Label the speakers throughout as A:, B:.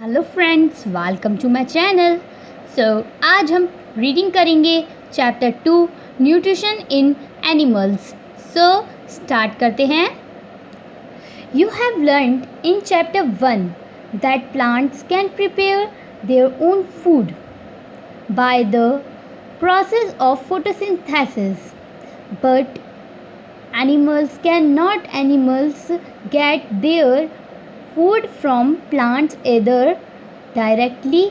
A: Hello friends, welcome to my channel. आज हम reading करेंगे chapter 2 nutrition in animals. Start करते हैं। You have learned in chapter 1 that plants can prepare their own food by the process of photosynthesis, but animals cannot. Animals get their food from plants either directly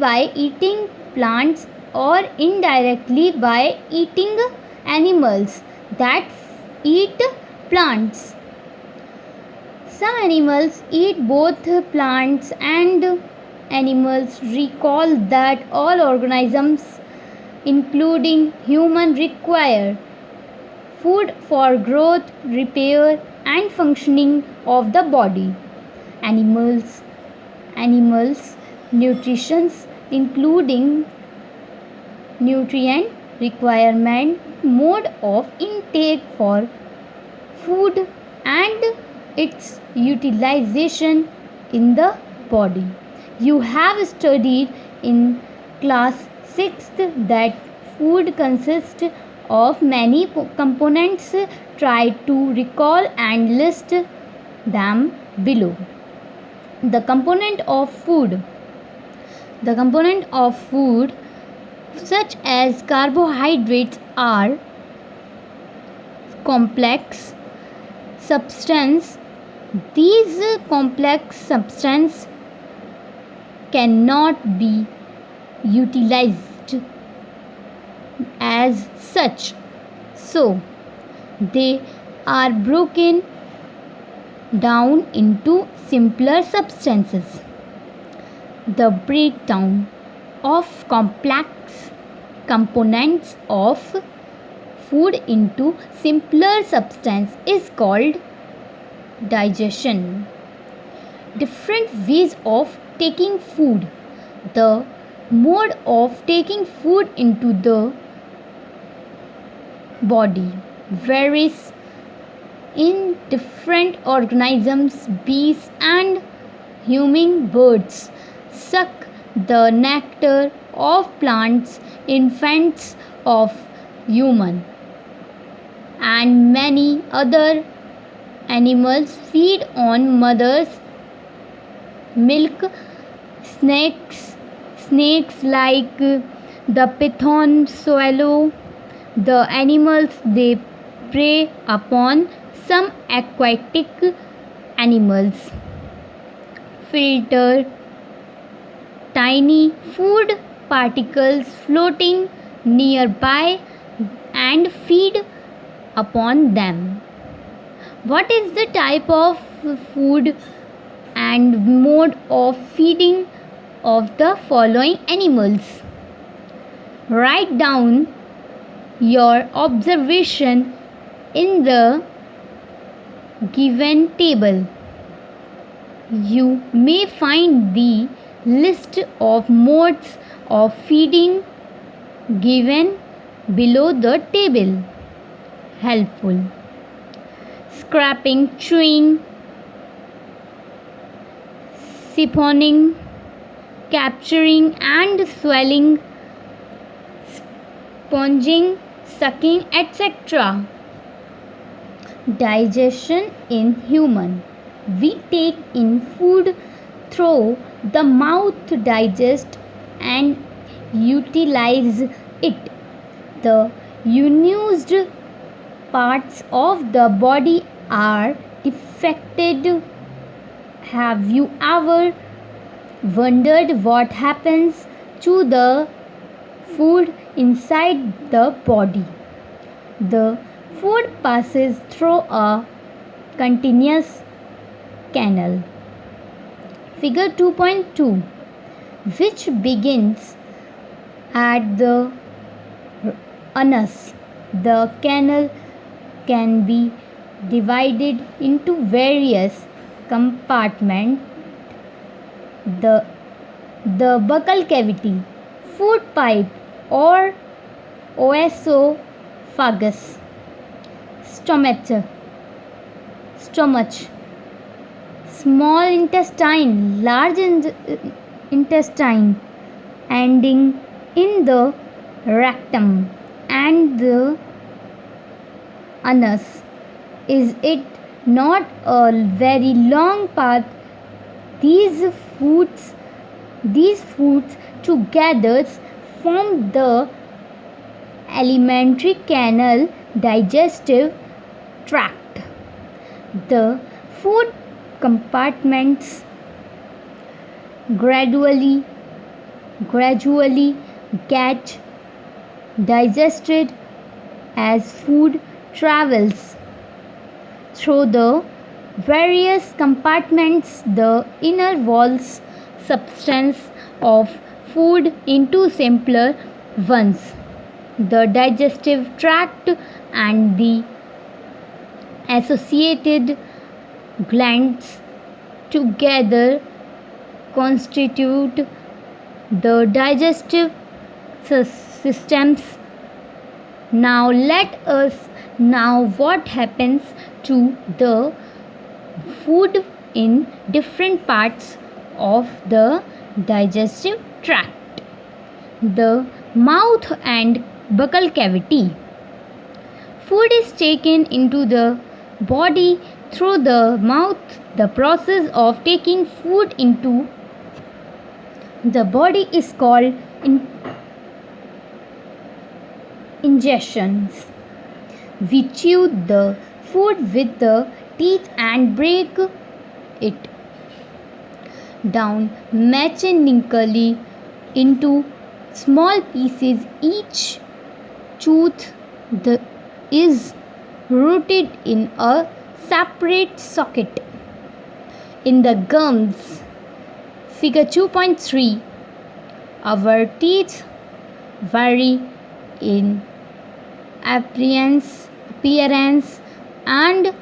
A: by eating plants or indirectly by eating animals that eat plants. Some animals eat both plants and animals. Recall that all organisms including human require food for growth, repair and functioning of the body. Animals nutritions including nutrient requirement, mode of intake for food and its utilization in the body. You have studied in class 6th that food consists of many components. Try to recall and list them below. The component of food such as carbohydrates are complex substance. These complex substances cannot be utilized as such, so they are broken down into simpler substances. The breakdown of complex components of food into simpler substance is called digestion. Different ways of taking food. The mode of taking food into the body varies in different organisms. Bees and hummingbirds suck the nectar of plants. Infants of human and many other animals feed on mother's milk. Snakes like the python swallow the animals they prey upon. Some aquatic animals filter tiny food particles floating nearby and feed upon them. What is the type of food and mode of feeding of the following animals? Write down your observation in the given table. You may find the list of modes of feeding given below the table helpful. Scraping, chewing, siphoning, capturing and swallowing, sponging, sucking, etc. Digestion in human. We take in food through the mouth, digest and utilize it. The unused parts of the body are defected. Have you ever wondered what happens to the food inside the body? The food passes through a continuous canal. Figure 2.2, which begins at the anus. The canal can be divided into various compartments. The buccal cavity, food pipe or oesophagus, stomach, small intestine, large intestine, ending in the rectum and the anus. Is it not a very long path? These foods these foods together form the alimentary canal digestive tract. The food compartments gradually get digested as food travels through the various compartments. The inner walls substance of food into simpler ones. The digestive tract and the associated glands together constitute the digestive systems. Now what happens to the food in different parts of the digestive tract? The mouth and buccal cavity. Food is taken into the body through the mouth. The process of taking food into the body is called ingestions. We chew the food with the teeth and break it down mechanically into small pieces. Each tooth is rooted in a separate socket. In the gums, figure 2.3, our teeth vary in appearance and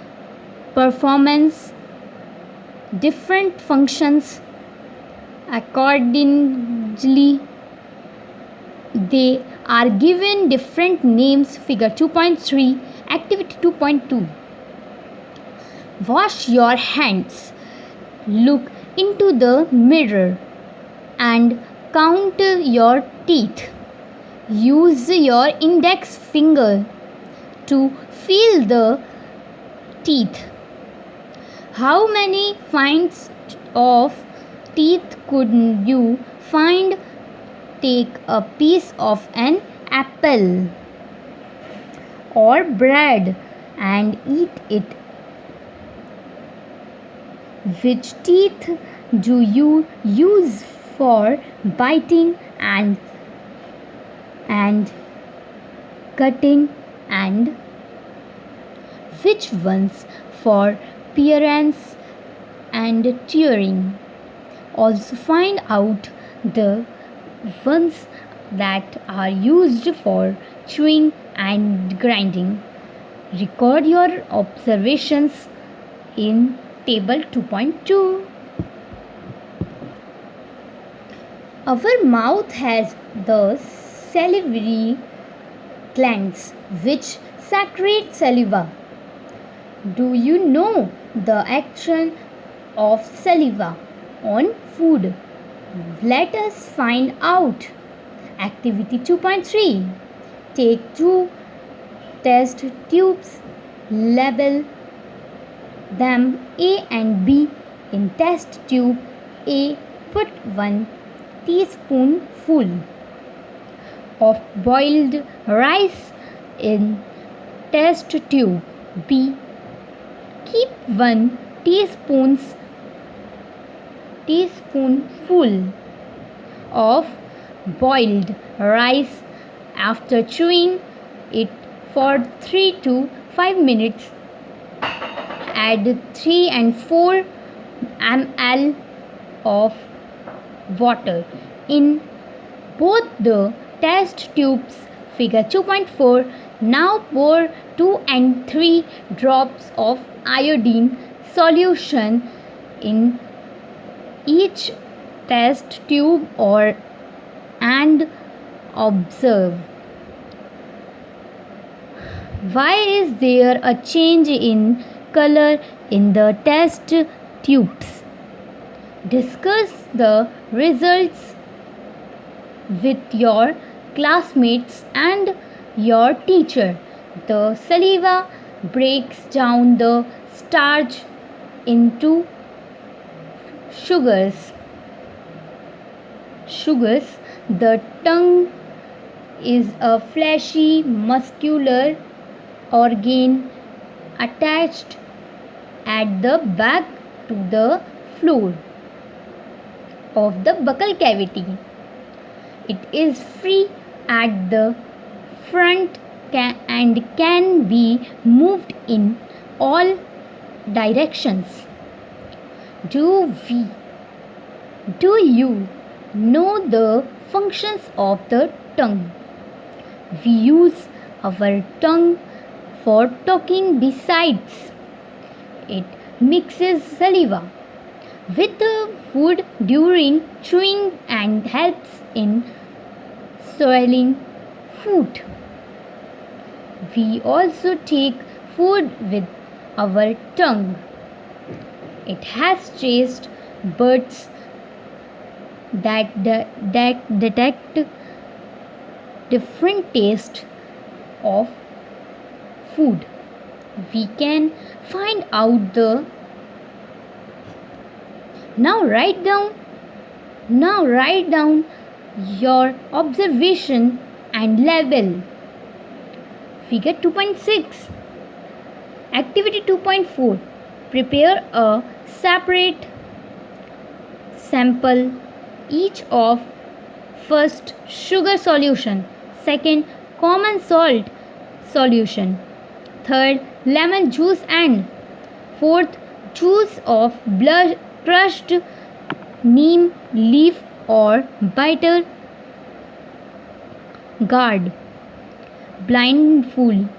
A: performance. Different functions accordingly, they are given different names. Figure 2.3, activity 2.2. Wash your hands. Look into the mirror and count your teeth. Use your index finger to feel the teeth. How many finds of teeth could you find? Take a piece of an apple or bread and eat it. Which teeth do you use for biting and cutting, and which ones for appearance and tearing? Also find out the ones that are used for chewing and grinding. Record your observations in table 2.2. Our mouth has the salivary glands which secrete saliva. Do you know the action of saliva on food? Let us find out. Activity 2.3. Take two test tubes, label them A and B. In test tube A, put 1 teaspoonful of boiled rice. In test tube B, keep 1 teaspoonful of boiled rice. After chewing it for 3 to 5 minutes, add 3 and 4 ml of water in both the test tubes. Figure 2.4. Now pour 2 and 3 drops of iodine solution in each test tube and observe. Why is there a change in color in the test tubes. Discuss the results with your classmates and your teacher. The saliva breaks down the starch into sugars. The tongue is a fleshy, muscular organ attached at the back to the floor of the buccal cavity. It is free at the front and can be moved in all directions. Do you know the functions of the tongue? We use our tongue for talking. Besides, it mixes saliva with the food during chewing and helps in swallowing food. We also take food with our tongue. It has taste buds that detect different tastes of food. We can find out the now write down your observation and label. Figure 2.6. Activity 2.4. Prepare a separate sample each of first sugar solution, second common salt solution, third lemon juice, and fourth juice of crushed neem leaf or bitter gourd. Blindfold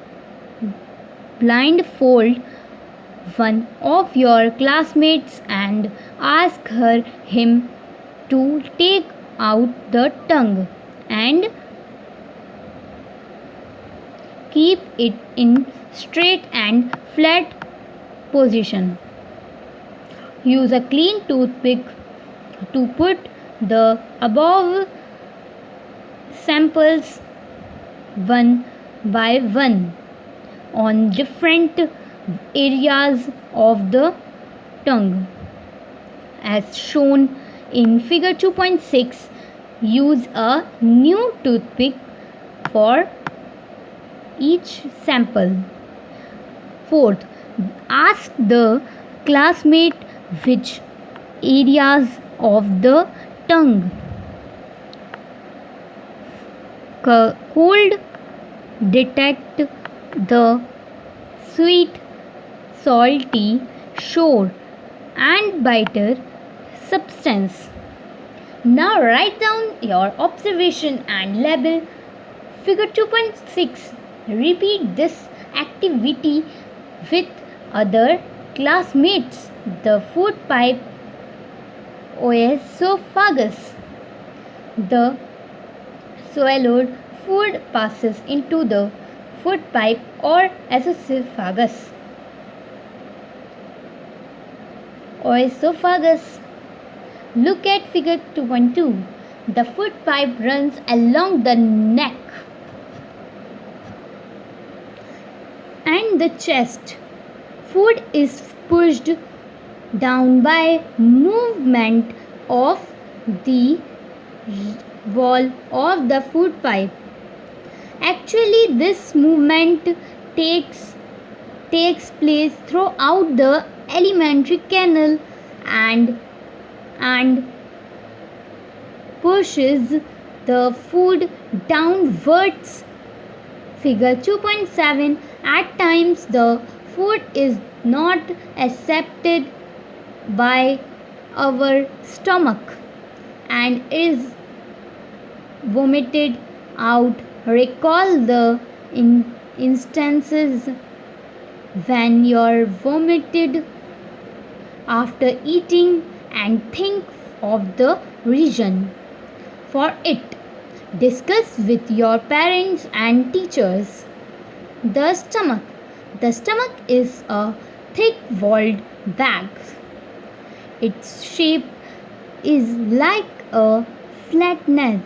A: one of your classmates and ask him to take out the tongue and keep it in straight and flat position. Use a clean toothpick to put the above samples one by one on different areas of the tongue. As shown in figure 2.6, use a new toothpick for each sample. Fourth, ask the classmate which areas of the tongue cold detect the sweet, salty, sour, and bitter substance. Now write down your observation and label. Figure 2.6. Repeat this activity with other classmates. The food pipe oesophagus. The swallowed food passes into the food pipe or esophagus. Oesophagus. Look at figure 2.2. The food pipe runs along the neck and the chest. Food is pushed down by movement of the wall of the food pipe. Actually, this movement takes place throughout the alimentary canal and pushes the food downwards. Figure 2.7. At times the food is not accepted by our stomach and is vomited out. Recall the instances when you're vomited after eating and think of the reason for it. Discuss with your parents and teachers. The stomach. The stomach is a thick walled bag Its shape is like a flat net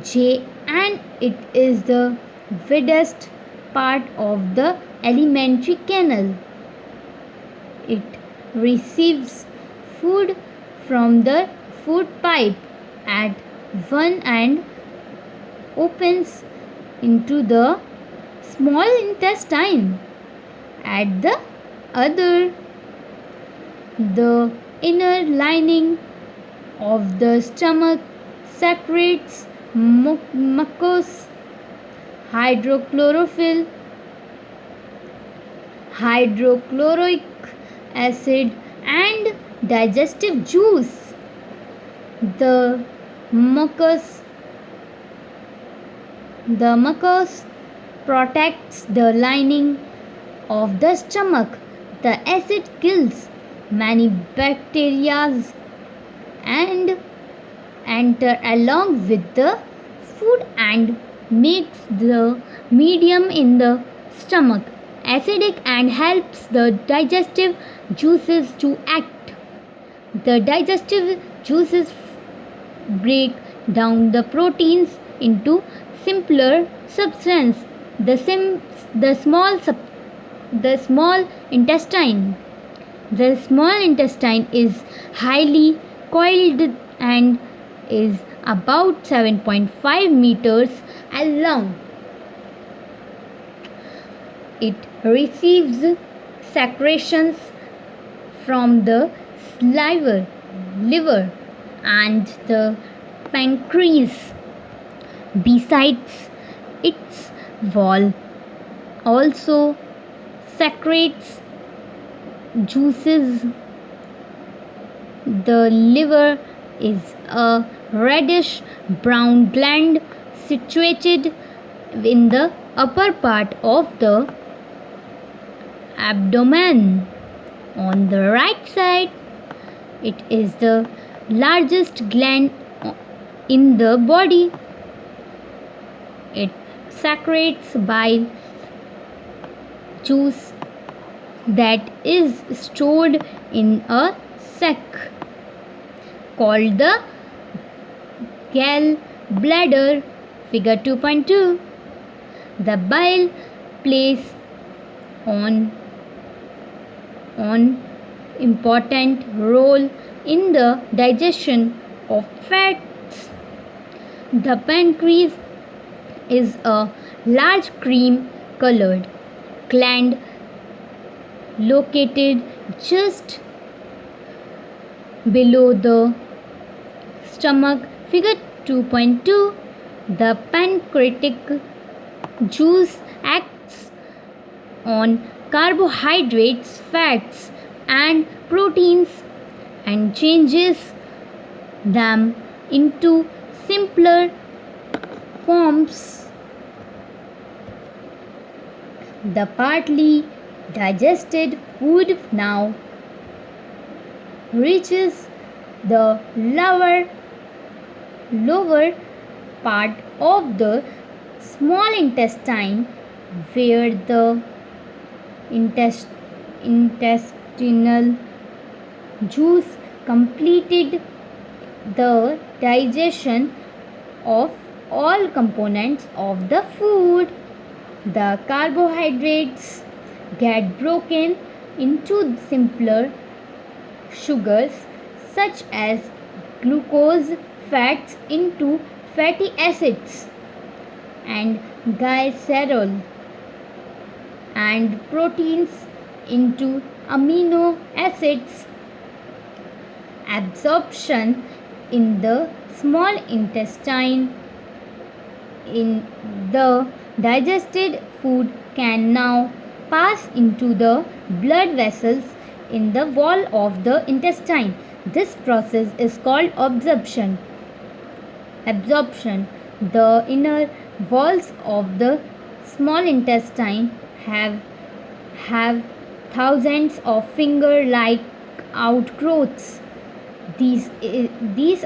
A: J, and it is the widest part of the alimentary canal. It receives food from the food pipe at one end, opens into the small intestine at the other. The inner lining of the stomach secretes mucus, hydrochlorophyll, hydrochloric acid, and digestive juice. The mucus the mucus protects the lining of the stomach. The acid kills many bacteria and enter along with the food and makes the medium in the stomach acidic and helps the digestive juices to act. The digestive juices break down the proteins into simpler substance. The small intestine. The small intestine is highly coiled and is about 7.5 meters long. It receives secretions from the liver, and the pancreas. Besides, its wall also secretes juices. The liver is a reddish brown gland situated in the upper part of the abdomen. On the right side, it is the largest gland in the body. It secretes bile juice that is stored in a sac called the gallbladder. Figure 2.2. The bile plays on important role in the digestion of fats. The pancreas is a large cream colored gland located just below the stomach. Figure 2.2. The pancreatic juice acts on carbohydrates, fats, and proteins and changes them into simpler forms. The partly digested food now reaches the lower part of the small intestine, where the intestinal juice completed the digestion of all components of the food. The carbohydrates get broken into simpler sugars such as glucose, fats into fatty acids, and glycerol, and proteins into amino acids. Absorption in the small intestine in the digested food can now pass into the blood vessels in the wall of the intestine. This process is called absorption. The inner walls of the small intestine have thousands of finger-like outgrowths. These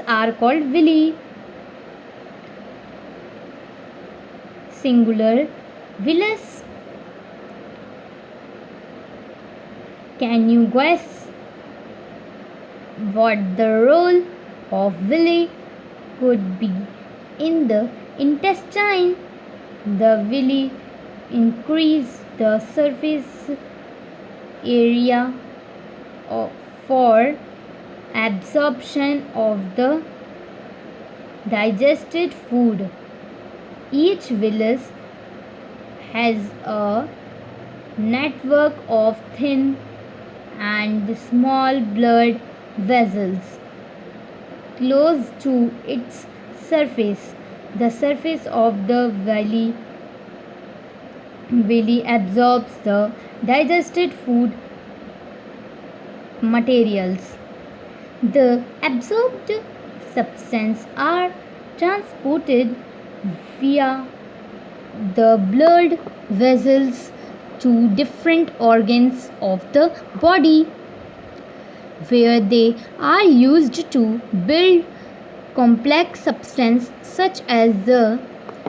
A: are called villi. Singular villus. Can you guess what the role of villi could be in the intestine. The villi increase the surface area for absorption of the digested food. Each villi has a network of thin and small blood vessels close to its surface. The surface of the villi absorbs the digested food materials. The absorbed substances are transported via the blood vessels to different organs of the body, where they are used to build complex substances such as the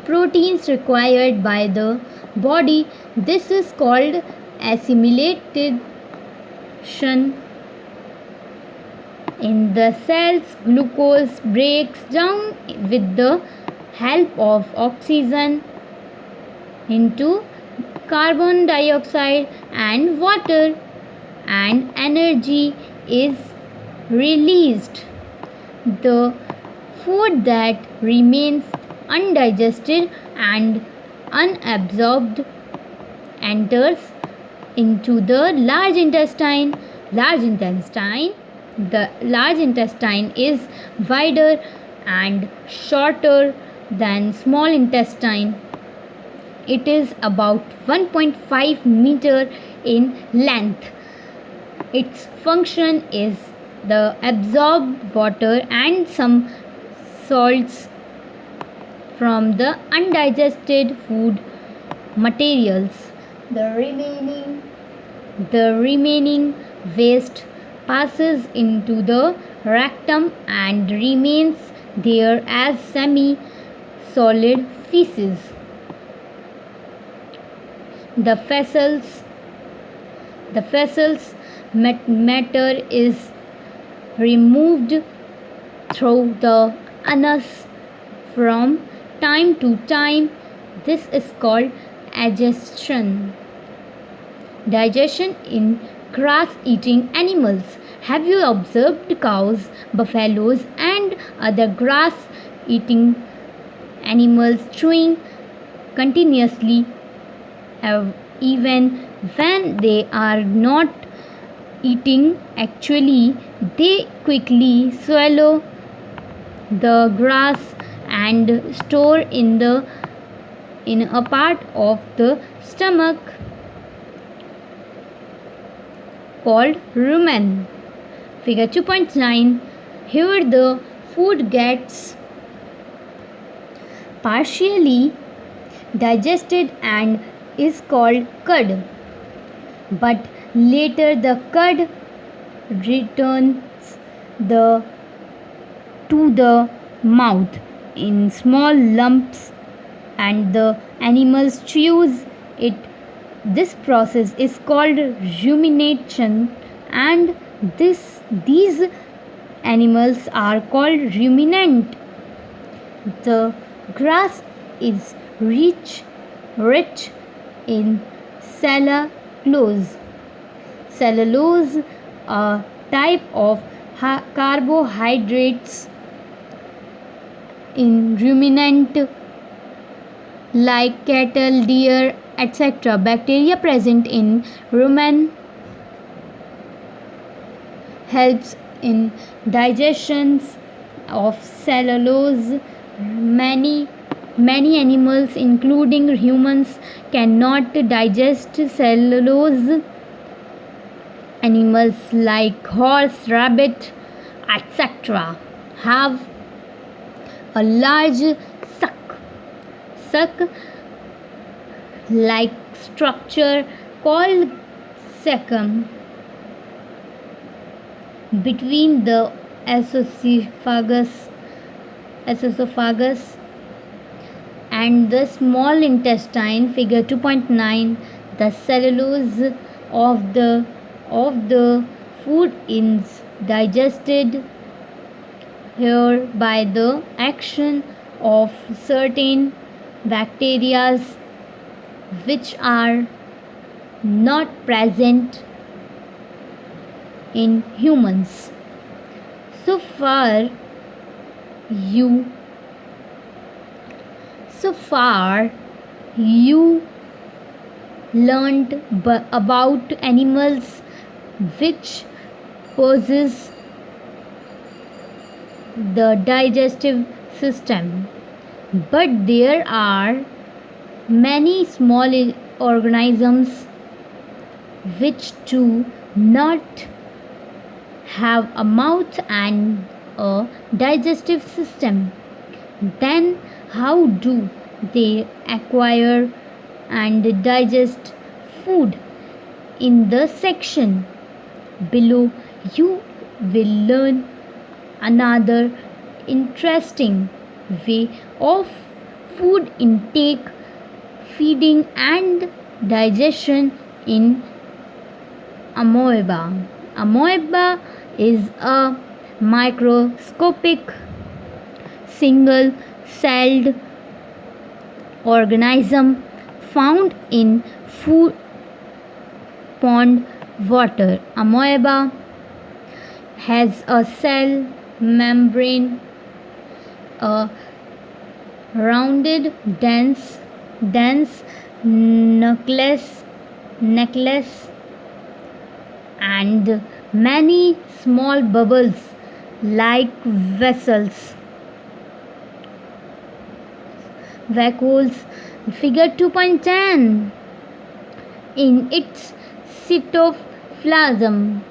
A: proteins required by the body. This is called assimilation. In the cells, glucose breaks down with the help of oxygen into carbon dioxide and water, and energy is released. The food that remains undigested and unabsorbed enters into the large intestine. The large intestine is wider and shorter than small intestine. It is about 1.5 meter in length. Its function is the absorb water and some salts from the undigested food materials. The remaining waste passes into the rectum and remains there as semi-solid feces. The feces matter is removed through the anus from time to time. This is called digestion in grass-eating animals. Have you observed cows, buffaloes, and other grass-eating animals chewing continuously even when they are not eating? Actually, they quickly swallow the grass and store in a part of the stomach called rumen. Figure 2.9. Here the food gets partially digested and is called cud, but later the cud returns to the mouth in small lumps and the animals chews it. This process is called rumination, and these animals are called ruminant. The grass is rich in cellulose. Cellulose, a type of carbohydrates in ruminant like cattle, deer, etc. Bacteria present in rumen helps in digestions of cellulose. Many animals, including humans, cannot digest cellulose. Animals like horse, rabbit, etc. have a large suck like structure called cecum between the esophagus and the small intestine. Figure 2.9. The cellulose of the food digested here by the action of certain bacteria which are not present in humans. So far you learned about animals which possess the digestive system, but there are many small organisms which do not have a mouth and a digestive system. Then how do they acquire and digest food? In the section below you will learn another interesting way of food intake, feeding and digestion in amoeba. Amoeba is a microscopic single celled organism found in food pond water. Amoeba has a cell membrane, a rounded dense nucleus and many small bubbles like vacuoles. Figure 2.10. In its cytoplasm,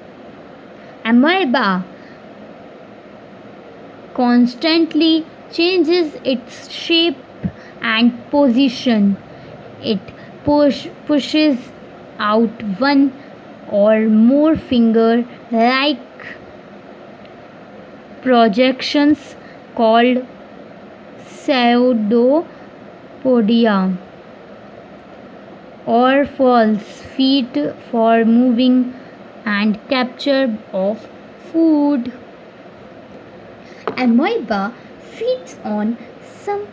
A: amoeba constantly changes its shape and position. It pushes out one or more finger like projections called pseudopodia or false feet for moving and capture of food. Amoeba feeds on some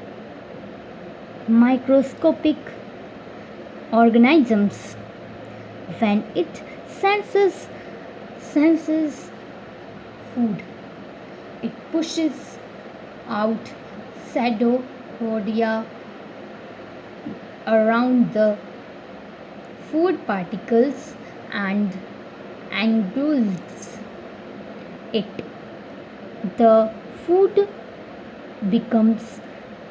A: microscopic organisms. When it senses food, it pushes out pseudopodia around the food particles and engulfs it. The food becomes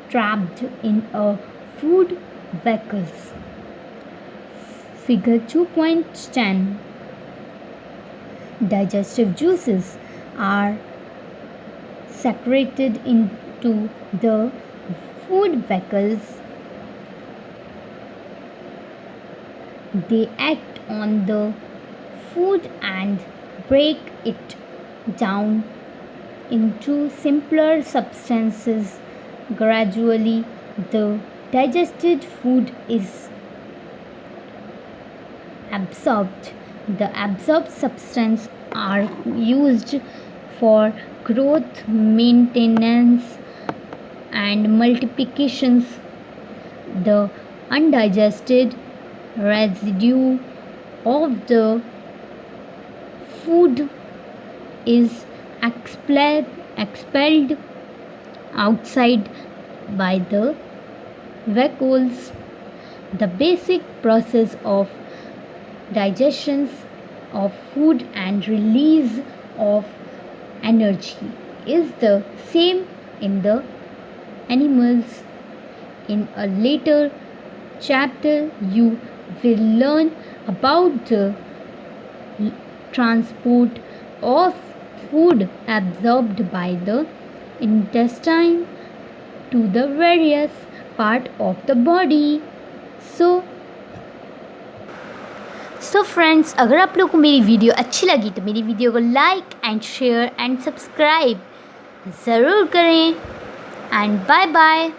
A: trapped in a food vessels. Figure 2.10. Digestive juices are secreted into the food vessels. They act on the food and break it down into simpler substances. Gradually, the digested food is absorbed. The absorbed substances are used for growth, maintenance, and multiplications. The undigested residue of the food is expelled outside by the vacuoles. The basic process of digestion of food and release of energy is the same in the animals. In a later chapter, you will learn about the transport of food absorbed by the intestine to the various part of the body. So friends, अगर आप लोग को मेरी video अच्छी लगी तो मेरी video को like and share and subscribe ज़रूर करें एंड बाय बाय।